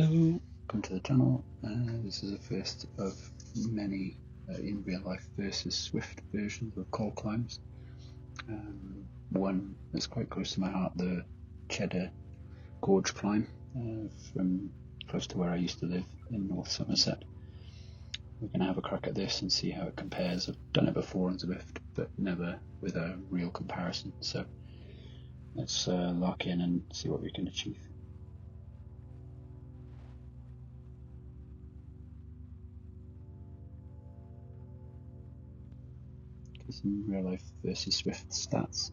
Hello, welcome to the channel. This is the first of many in real life versus Zwift versions of cold climbs. One that's quite close to my heart, the Cheddar Gorge Climb from close to where I used to live in North Somerset. We're going to have a crack at this and see how it compares. I've done it before on Zwift, but never with a real comparison. So let's lock in and see what we can achieve. Some real life versus Zwift stats.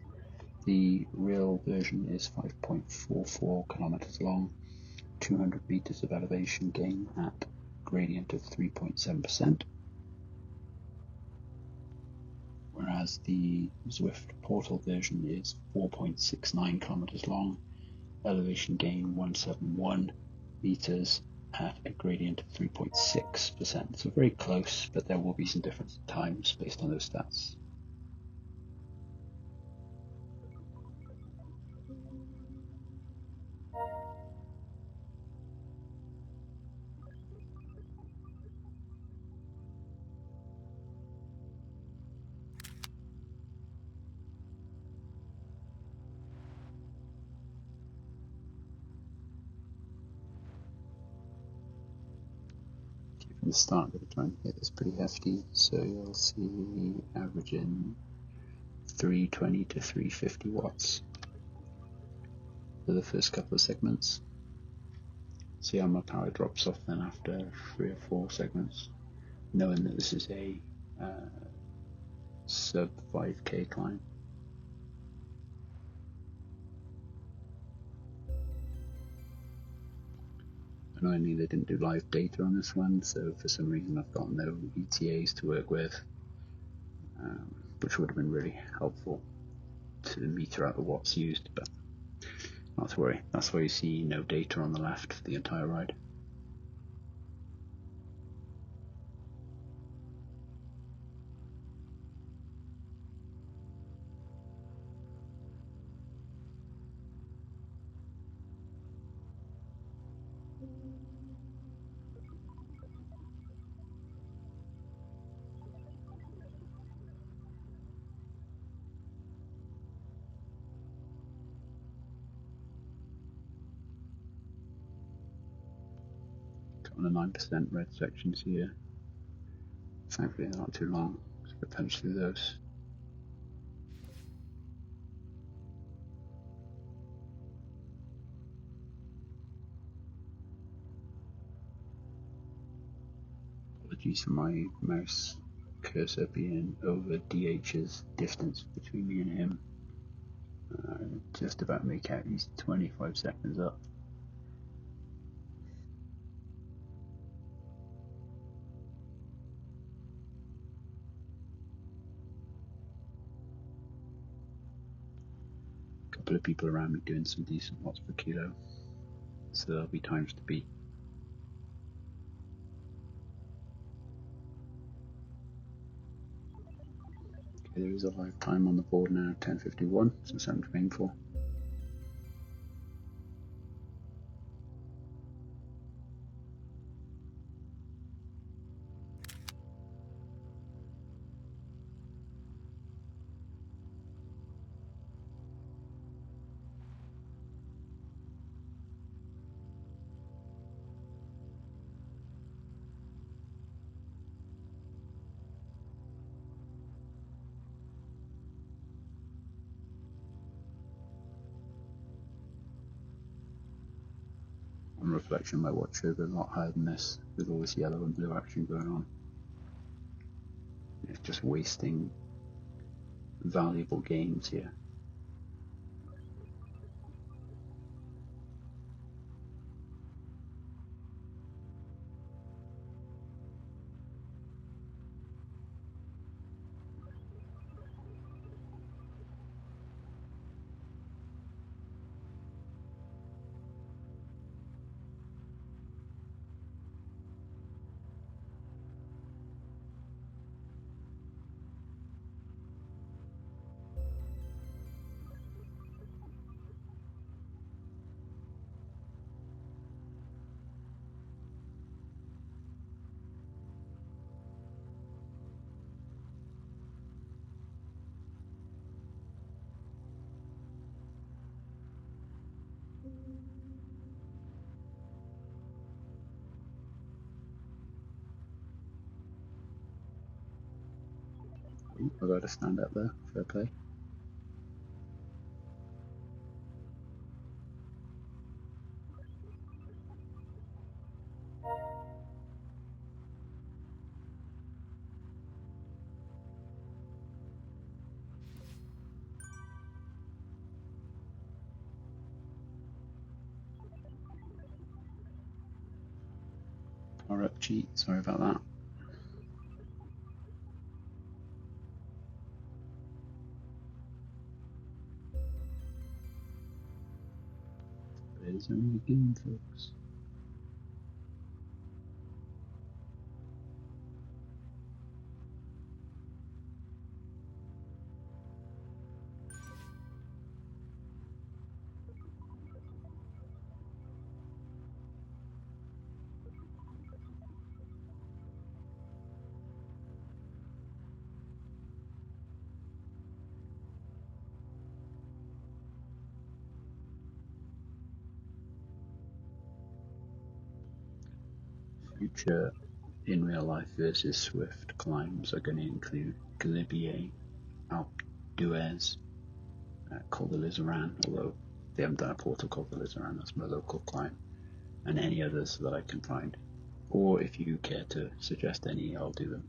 The real version is 5.44 kilometers long, 200 meters of elevation gain at gradient of 3.7%, whereas the Zwift portal version is 4.69 kilometers long, elevation gain 171 meters at a gradient of 3.6%. So very close, but there will be some difference in times based on those stats. From the start, we're trying to get this pretty hefty, so you'll see averaging 320 to 350 watts for the first couple of segments. See how my power drops off then after 3 or 4 segments, knowing that this is a sub 5k climb. Annoyingly, they didn't do live data on this one, so for some reason I've got no ETAs to work with, which would have been really helpful to meter out the watts used, but not to worry. That's why you see no data on the left for the entire ride. Got on the 9% red sections here. Thankfully they're not too long, so we can punch through those. Apologies for my mouse cursor being over DH's distance between me and him. Just about make out he's 25 seconds up. A couple of people around me doing some decent watts per kilo, so there'll be times to beat. Okay, there is a live time on the board now, 10:51, so something to aim for. On reflection, my watch showed a lot higher than this, with all this yellow and blue action going on. It's just wasting valuable gains here. Ooh, I got to stand up there. Fair play. Power up cheat. Sorry about that. But it is only a game, folks. Future in real life versus Zwift climbs are going to include Galibier, Alpe d'Huez, Col de Liseran, although they haven't done a portal called the Liseran, that's my local climb, and any others that I can find. Or if you care to suggest any, I'll do them.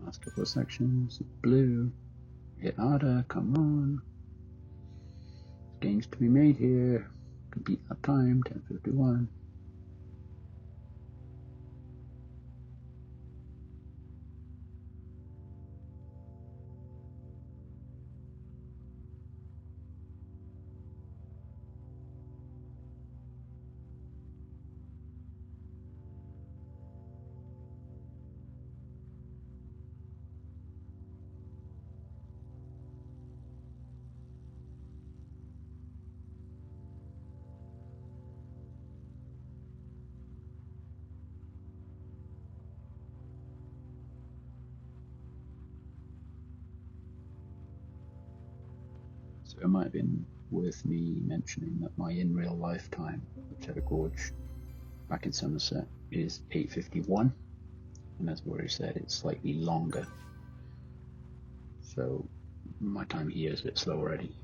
Last couple of sections, blue, hit harder, come on. Gains to be made here, can beat that time, 10:51. So it might have been worth me mentioning that my in real life time at Cheddar Gorge back in Somerset is 8:51, and as I've already said, it's slightly longer. So my time here is a bit slow already.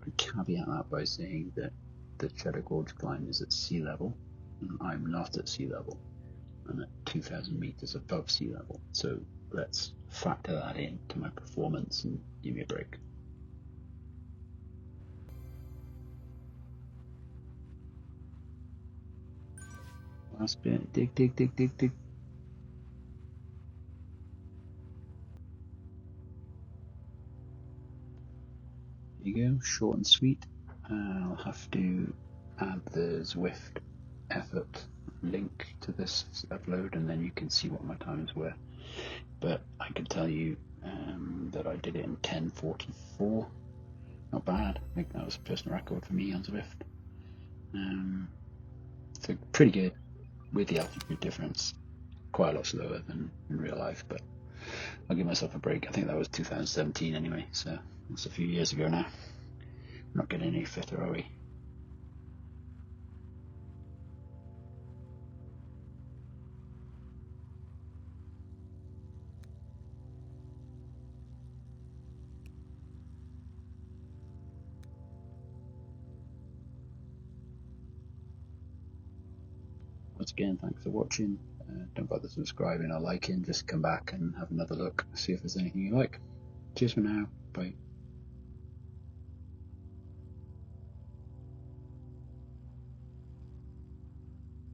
I caveat that by saying that the Cheddar Gorge Climb is at sea level, and I'm not at sea level. I'm at 2,000 meters above sea level. So let's factor that in to my performance and give me a break. Last bit, dig, dig, dig, dig, dig. There you go, short and sweet. I'll have to add the Zwift effort link to this upload, and then you can see what my times were. But I can tell you that I did it in 10:44. Not bad. I think that was a personal record for me on Zwift. So pretty good with the altitude difference. Quite a lot slower than in real life, but I'll give myself a break. I think that was 2017 anyway, so that's a few years ago now. We're not getting any fitter, are we? once again, thanks for watching. Don't bother subscribing or liking, just come back and have another look, see if there's anything you like. Cheers for now, bye.